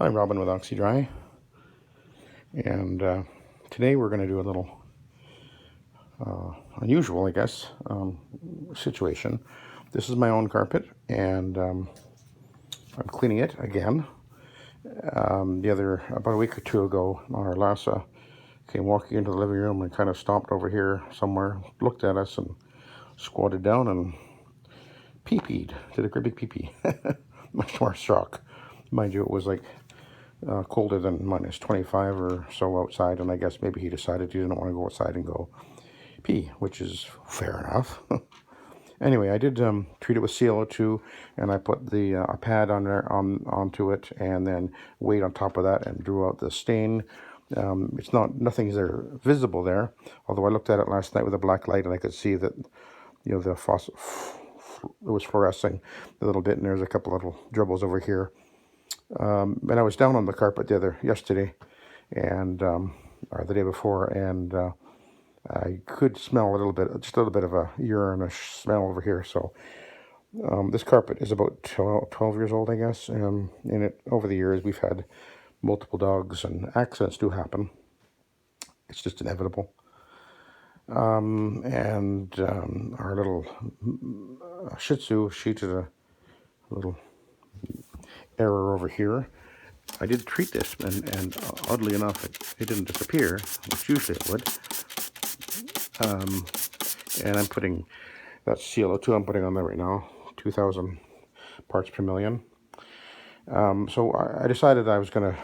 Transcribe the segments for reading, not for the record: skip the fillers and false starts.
I'm Robin with Oxy-Dry, and today we're going to do a little unusual, I guess, situation. This is my own carpet, and I'm cleaning it again. About a week or two ago, our Lhasa came walking into the living room and kind of stopped over here somewhere, looked at us, and squatted down and pee-peed, did a great big pee-pee. Much more shock. Mind you, it was like colder than minus 25 or so outside, and I guess maybe he decided he didn't want to go outside and go pee, which is fair enough. Anyway, I did treat it with CO2, and I put the a pad on there onto it, and then weight on top of that, and drew out the stain. Nothing's there visible there, although I looked at it last night with a black light, and I could see that the faucet it was fluorescing a little bit, and there's a couple little dribbles over here. And I was down on the carpet yesterday, and or the day before, and I could smell just a little bit of a urine-ish smell over here. So this carpet is about 12 years old, I guess. In it, over the years, we've had multiple dogs, and accidents do happen. It's just inevitable. Our little Shitzu, she did a little error over here. I did treat this, and oddly enough, it didn't disappear, which usually it would. And I'm putting, that's CO2 I'm putting on there right now, 2,000 parts per million. So I decided I was going to,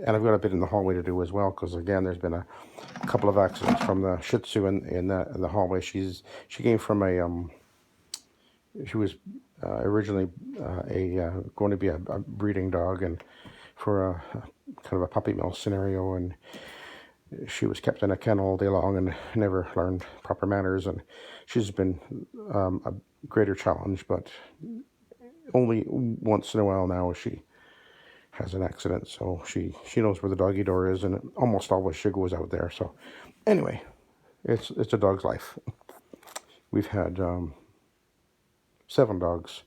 and I've got a bit in the hallway to do as well, because again, there's been a couple of accidents from the Shitzu in the hallway. She came from she was originally going to be a breeding dog, and for a kind of a puppy mill scenario, and she was kept in a kennel all day long and never learned proper manners, and she's been a greater challenge, but only once in a while now she has an accident, so she knows where the doggy door is, and almost always she goes out there. So anyway, it's a dog's life. We've had 7 dogs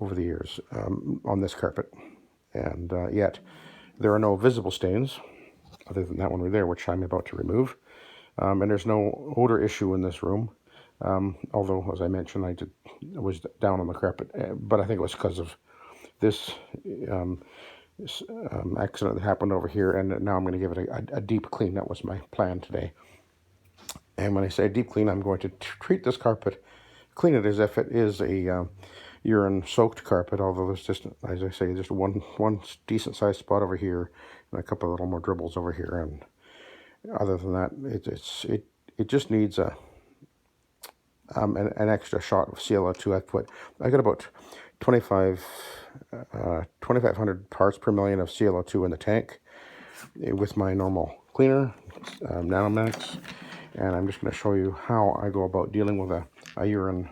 over the years on this carpet, and yet there are no visible stains other than that one right there, which I'm about to remove. And there's no odor issue in this room, although, as I mentioned, I was down on the carpet, but I think it was because of this accident that happened over here, and now I'm going to give it a deep clean. That was my plan today. And when I say deep clean, I'm going to treat this carpet, clean it as if it is a urine-soaked carpet, although there's just, as I say, just one decent-sized spot over here, and a couple of little more dribbles over here, and other than that, it just needs an extra shot of CO2. I got about 2,500 parts per million of CO2 in the tank with my normal cleaner, Nanomax, and I'm just going to show you how I go about dealing with a urine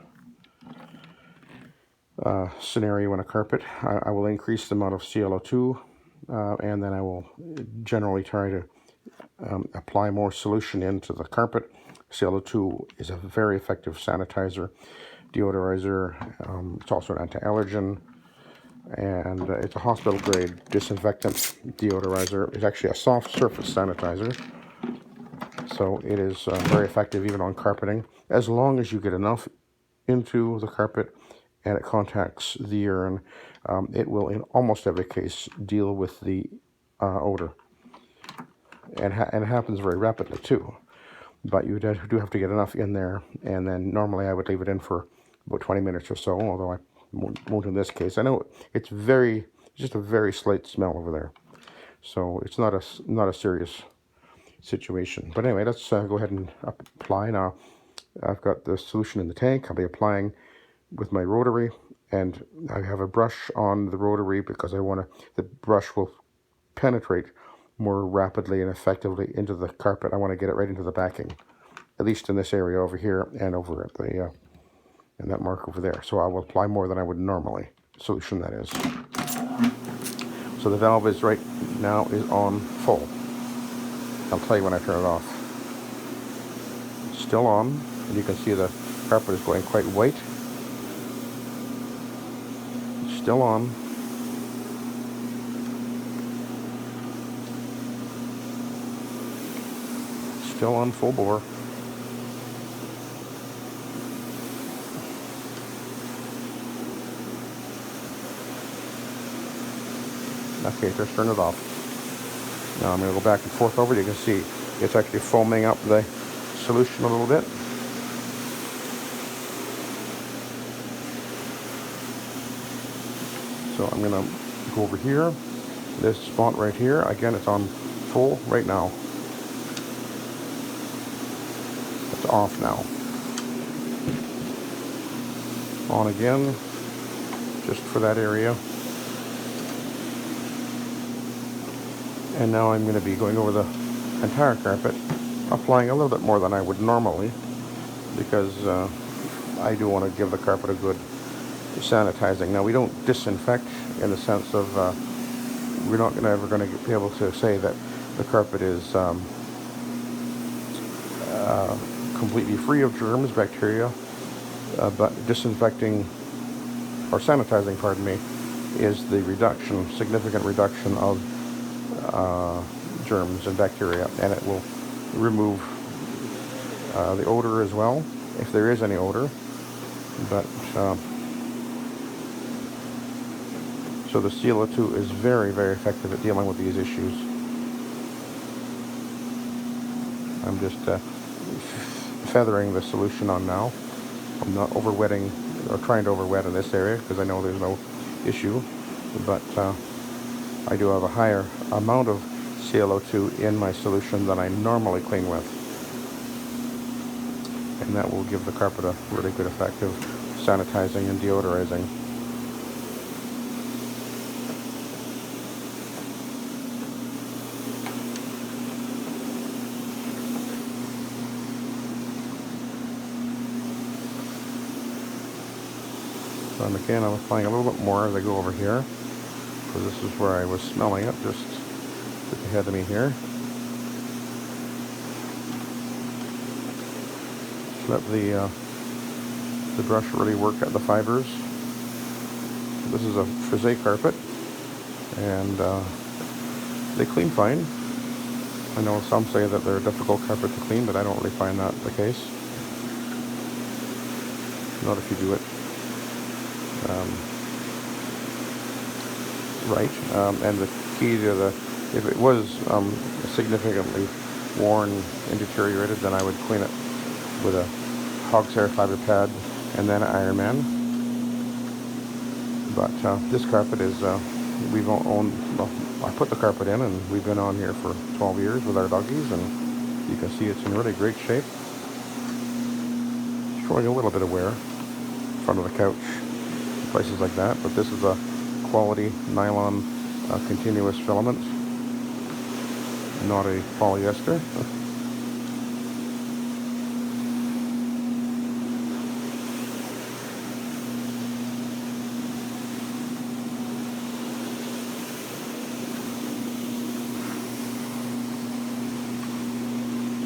scenario in a carpet. I will increase the amount of CO2, and then I will generally try to apply more solution into the carpet. CO2 is a very effective sanitizer, deodorizer. It's also an anti-allergen, and it's a hospital-grade disinfectant deodorizer. It's actually a soft surface sanitizer, so it is very effective even on carpeting, as long as you get enough into the carpet and it contacts the urine. It will, in almost every case, deal with the odor, and it happens very rapidly too. But you do have to get enough in there, and then normally I would leave it in for about 20 minutes or so, although I won't in this case. I know it's just a very slight smell over there, so it's not a serious situation. But anyway, let's go ahead and apply now. I've got the solution in the tank. I'll be applying with my rotary, and I have a brush on the rotary because the brush will penetrate more rapidly and effectively into the carpet. I want to get it right into the backing, at least in this area over here and over at the and that mark over there. So I will apply more than I would normally. Solution, that is. So the valve is right now is on full. I'll tell you when I turn it off. It's still on, and you can see the carpet is going quite white. It's still on. still on full bore. Okay, just turn it off. Now I'm going to go back and forth over it. You can see it's actually foaming up the solution a little bit. So I'm going to go over here. This spot right here, again, it's on full right now. It's off now. On again, just for that area. And now I'm going to be going over the entire carpet, applying a little bit more than I would normally, because I do want to give the carpet a good sanitizing. Now, we don't disinfect in the sense of we're not ever going to be able to say that the carpet is completely free of germs, bacteria, but disinfecting, or sanitizing, pardon me, is the reduction, significant reduction of germs and bacteria, and it will remove the odor as well, if there is any odor. But so the CO2 is very, very effective at dealing with these issues. I'm just feathering the solution on now. I'm not overwetting or trying to overwet in this area because I know there's no issue, but I do have a higher amount of CO2 in my solution than I normally clean with. And that will give the carpet a really good effect of sanitizing and deodorizing. And again, I'm applying a little bit more as I go over here, because this is where I was smelling it, just ahead of me here. Let the brush really work at the fibers. This is a frisé carpet, and they clean fine. I know some say that they're a difficult carpet to clean, but I don't really find that the case. Not if you do it right. And the key to if it was significantly worn and deteriorated, then I would clean it with a hog's hair fiber pad and then Iron Man. But this carpet is, we've owned, well, I put the carpet in and we've been on here for 12 years with our doggies, and you can see it's in really great shape. Showing a little bit of wear in front of the couch, places like that, but this is a quality nylon continuous filament, not a polyester.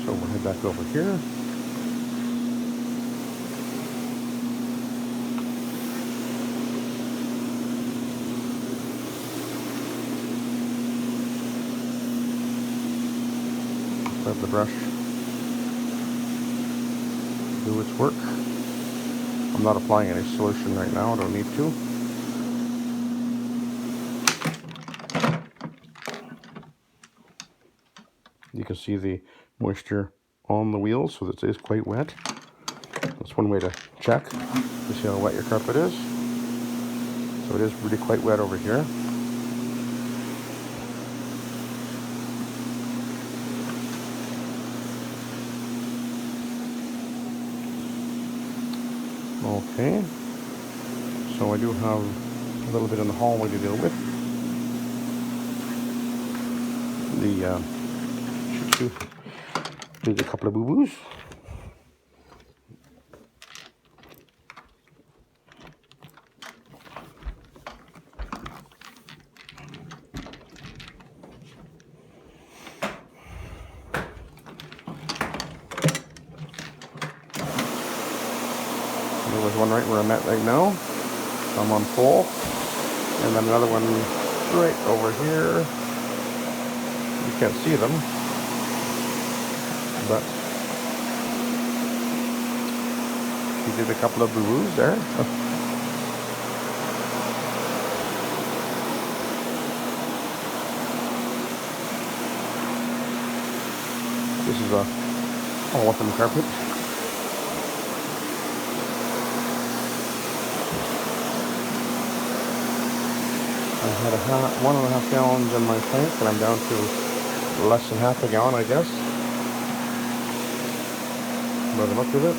So we'll head back over here. Let the brush do its work. I'm not applying any solution right now, I don't need to. You can see the moisture on the wheels, so that it is quite wet. That's one way to check to see how wet your carpet is. So it is really quite wet over here. Okay, so I do have a little bit in the hallway to deal with. The Shitzu did a couple of boo-boos. There was one right where I'm at right now. I'm on full. And then another one right over here. You can't see them, but she did a couple of boo-boos there. This is a awesome carpet. I had 1.5 gallons in my tank, and I'm down to less than half a gallon, I guess, by the look of it.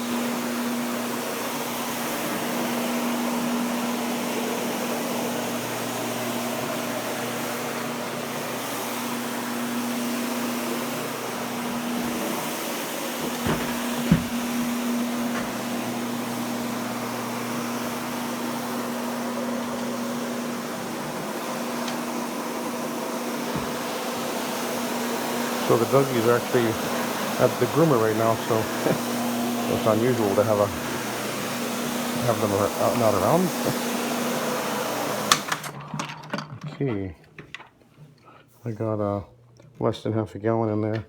So the doggies are actually at the groomer right now, so it's unusual to have them out, not around. Okay, I got less than half a gallon in there.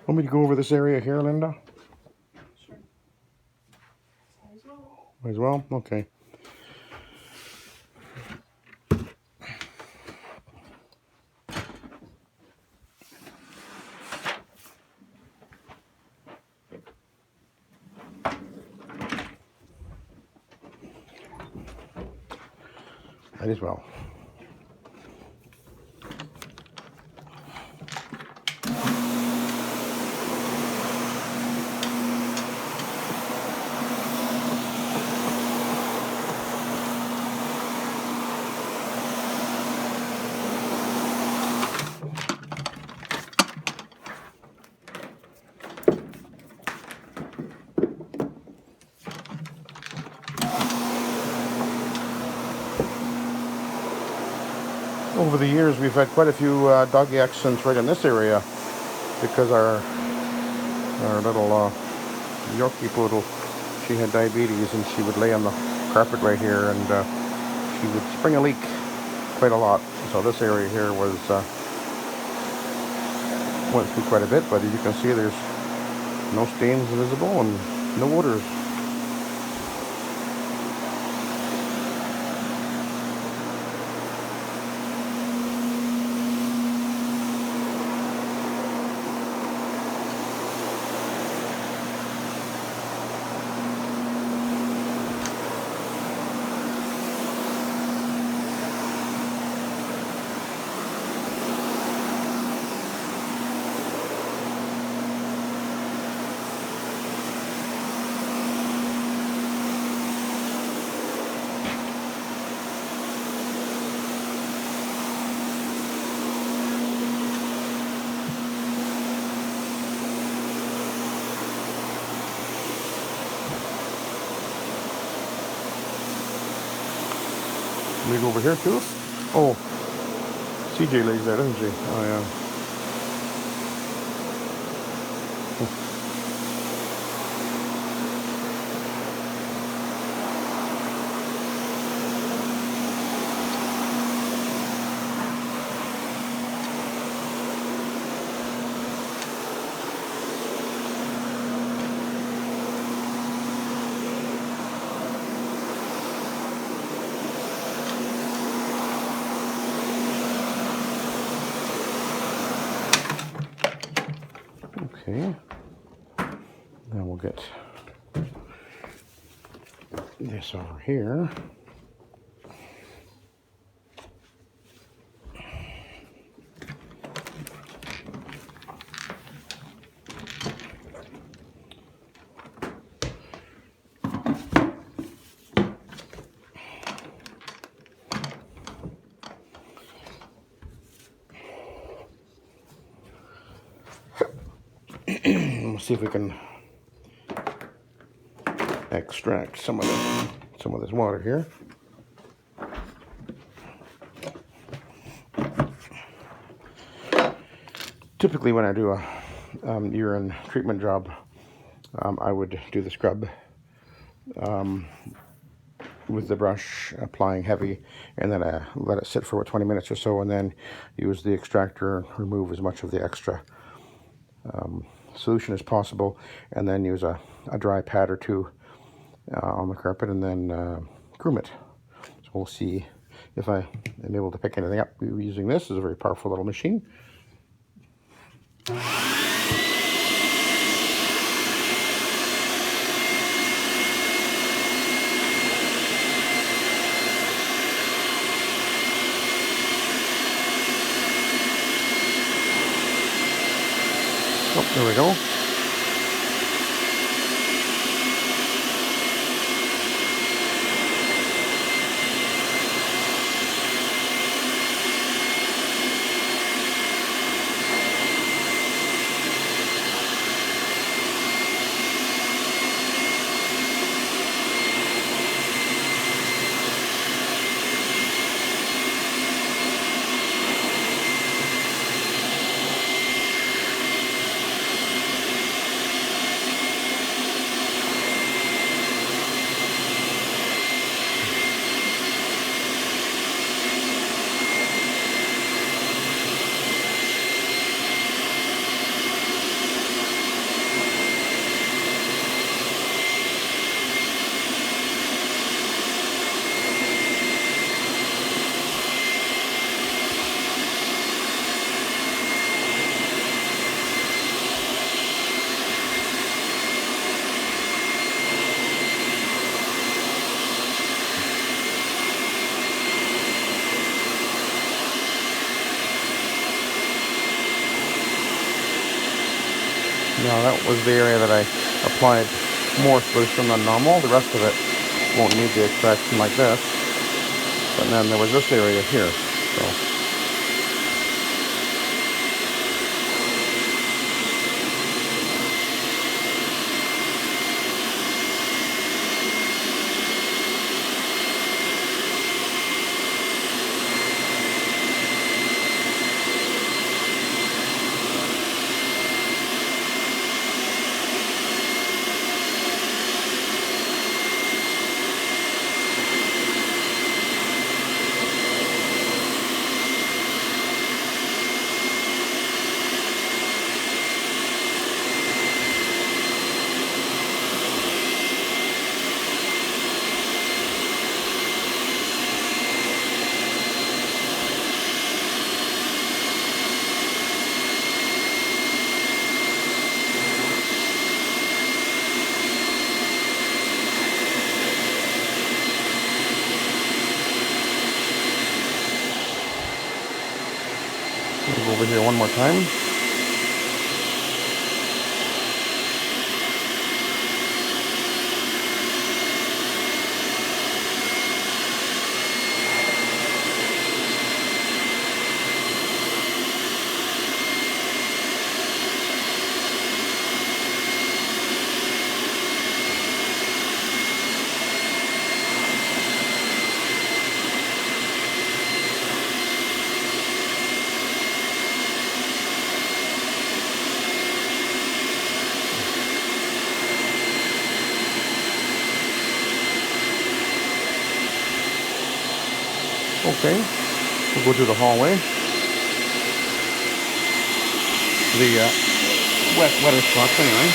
Want me to go over this area here, Linda? Sure. Might as well? Okay. Might as well. Over the years, we've had quite a few doggy accidents right in this area because our little Yorkie poodle, she had diabetes, and she would lay on the carpet right here, and she would spring a leak quite a lot. So this area here was went through quite a bit, but as you can see, there's no stains visible and no odors. Let me go over here too. Oh, CJ lays there, doesn't she? Oh yeah. Okay, now we'll get this over here. We'll see if we can extract some of this water here. Typically, when I do a urine treatment job, I would do the scrub with the brush, applying heavy, and then let it sit for 20 minutes or so, and then use the extractor and remove as much of the extra solution as possible, and then use a dry pad or two on the carpet, and then groom it. So we'll see if I am able to pick anything up using this. It's a very powerful little machine. Oh, there we go. Now that was the area that I applied more solution than normal. The rest of it won't need the extraction like this. But then there was this area here. So over here one more time. Okay, we'll go to the hallway. The wetter spots anyway.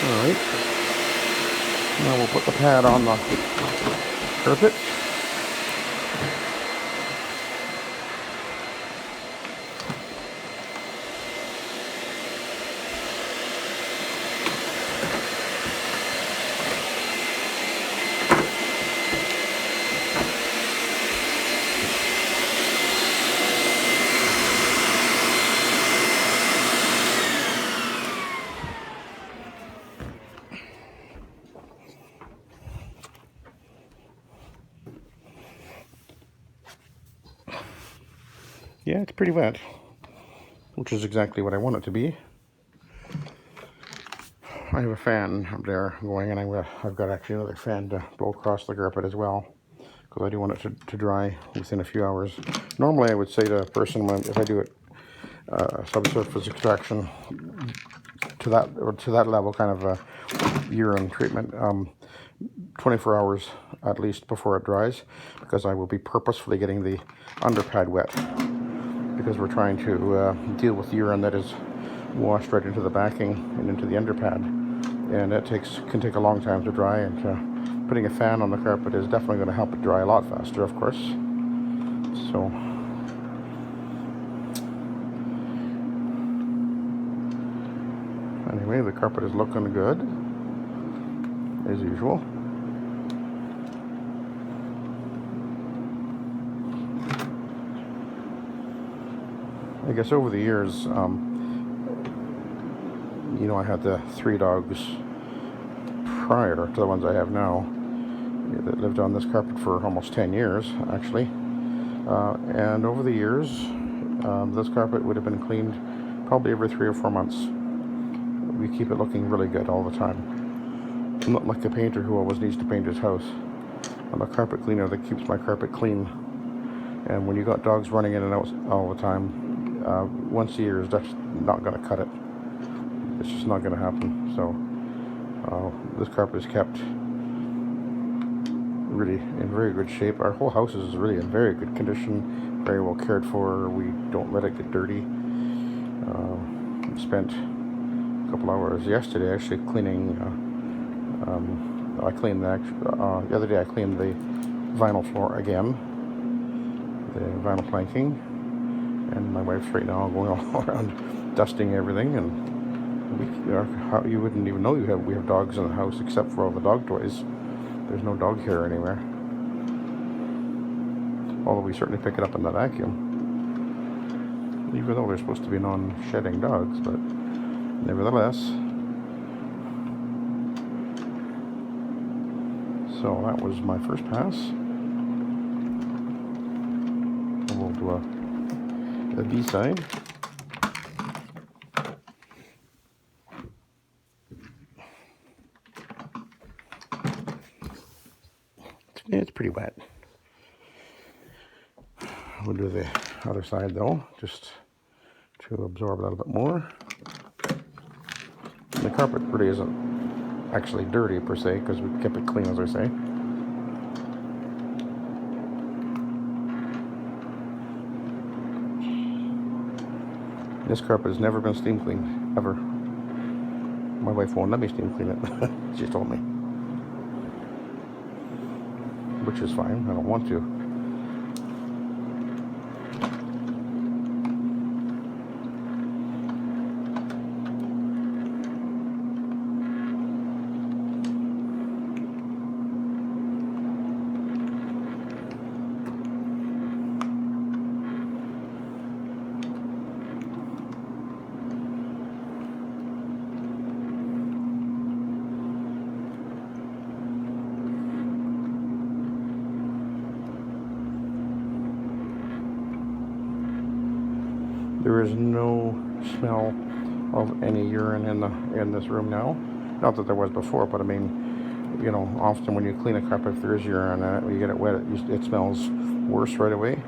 Alright, now we'll put the pad on the carpet. Yeah, it's pretty wet, which is exactly what I want it to be. I have a fan up there going, and I've got actually another fan to blow across the carpet as well, because I do want it to dry within a few hours. Normally I would say to a person, if I do it subsurface extraction to that level, kind of urine treatment, 24 hours at least before it dries, because I will be purposefully getting the underpad wet, because we're trying to deal with urine that is washed right into the backing and into the underpad, and it can take a long time to dry, and putting a fan on the carpet is definitely going to help it dry a lot faster, of course. So anyway, the carpet is looking good as usual. I guess over the years, you know, I had the 3 dogs prior to the ones I have now that lived on this carpet for almost 10 years, actually. And over the years, this carpet would have been cleaned probably every 3 or 4 months. We keep it looking really good all the time. I'm not like a painter who always needs to paint his house. I'm a carpet cleaner that keeps my carpet clean. And when you got dogs running in and out all the time, once a year is just not going to cut it. It's just not going to happen. So this carpet is kept really in very good shape. Our whole house is really in very good condition, very well cared for. We don't let it get dirty. Spent a couple hours yesterday actually cleaning. I cleaned the other day I cleaned the vinyl floor again, the vinyl planking, and my wife's right now going all around dusting everything. And you wouldn't even know we have dogs in the house except for all the dog toys. There's no dog hair anywhere, although we certainly pick it up in the vacuum, even though they're supposed to be non-shedding dogs, but nevertheless. So that was my first pass. We'll do a B side. It's pretty wet. We'll do the other side though, just to absorb a little bit more. The carpet really isn't actually dirty per se, because we kept it clean, as I say. This carpet has never been steam cleaned, ever. My wife won't let me steam clean it. She told me. Which is fine, I don't want to. There is no smell of any urine in this room now. Not that there was before, but I mean, you know, often when you clean a carpet, if there is urine in it, when you get it wet, it smells worse right away.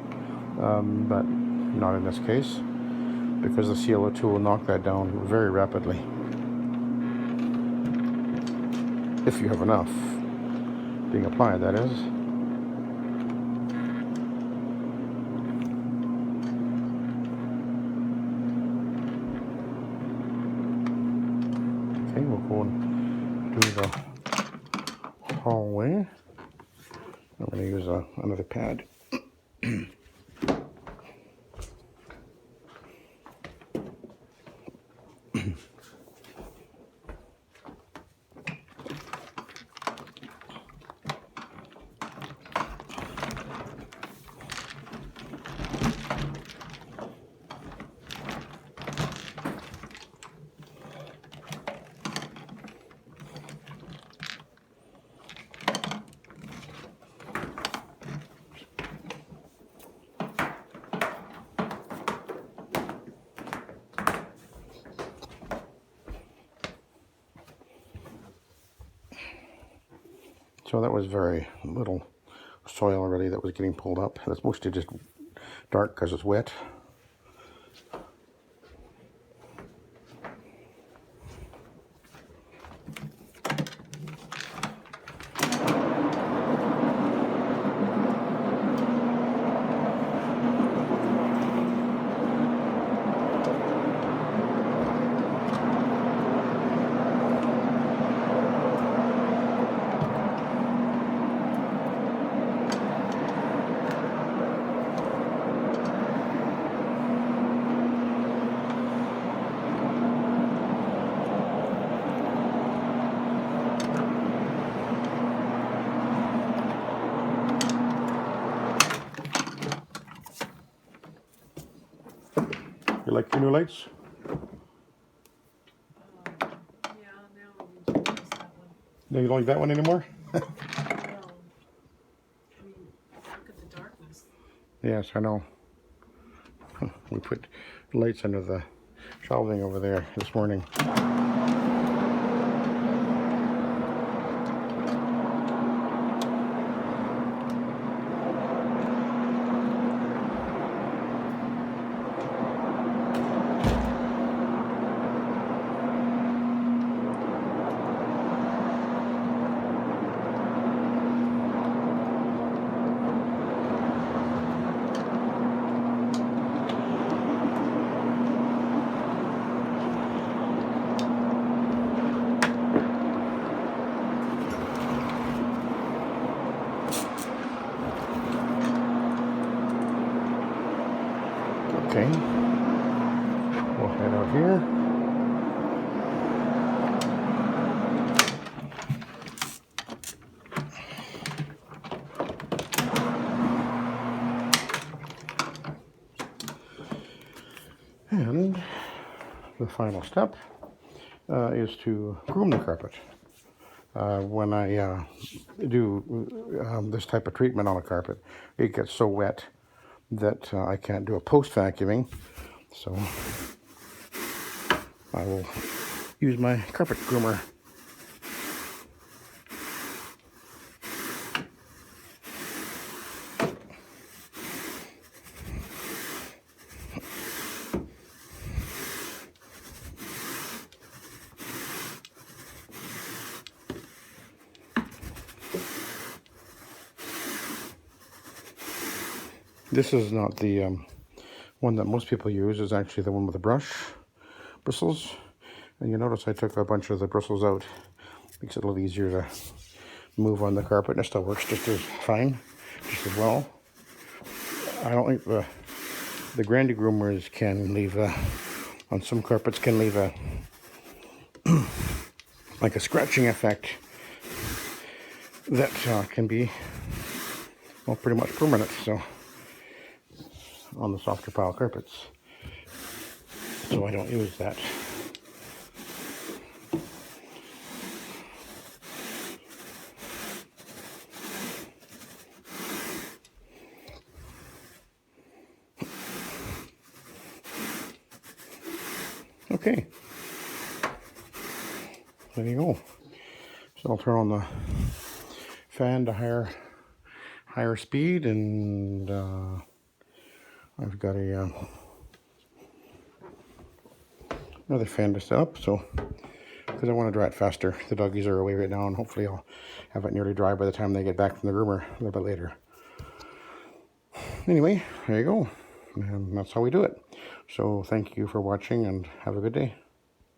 But not in this case, because the CO2 will knock that down very rapidly. If you have enough being applied, that is. Okay, we'll go and do the hallway. I'm going to use another pad. So that was very little soil already that was getting pulled up. That's mostly just dark because it's wet. You like your new lights? Yeah, now I'm into that one. No, you don't like that one anymore? No. I mean, look at the darkness. Yes, I know. We put lights under the shelving over there this morning. Okay, we'll head out here. And the final step is to groom the carpet. When I do this type of treatment on a carpet, it gets so wet that I can't do a post vacuuming. So I will use my carpet groomer. This is not the one that most people use. Is actually the one with the bristles. And you notice I took a bunch of the bristles out. Makes it a little easier to move on the carpet, and it still works just as fine, just as well. I don't think the Grandy groomers can leave on some carpets can leave a like a scratching effect that can be, well, pretty much permanent. So on the softer pile carpets, so I don't use that. Okay, there you go. So I'll turn on the fan to higher speed, and I've got a another fan to set up, so because I want to dry it faster. The doggies are away right now, and hopefully I'll have it nearly dry by the time they get back from the groomer a little bit later. Anyway, there you go, and that's how we do it. So thank you for watching, and have a good day.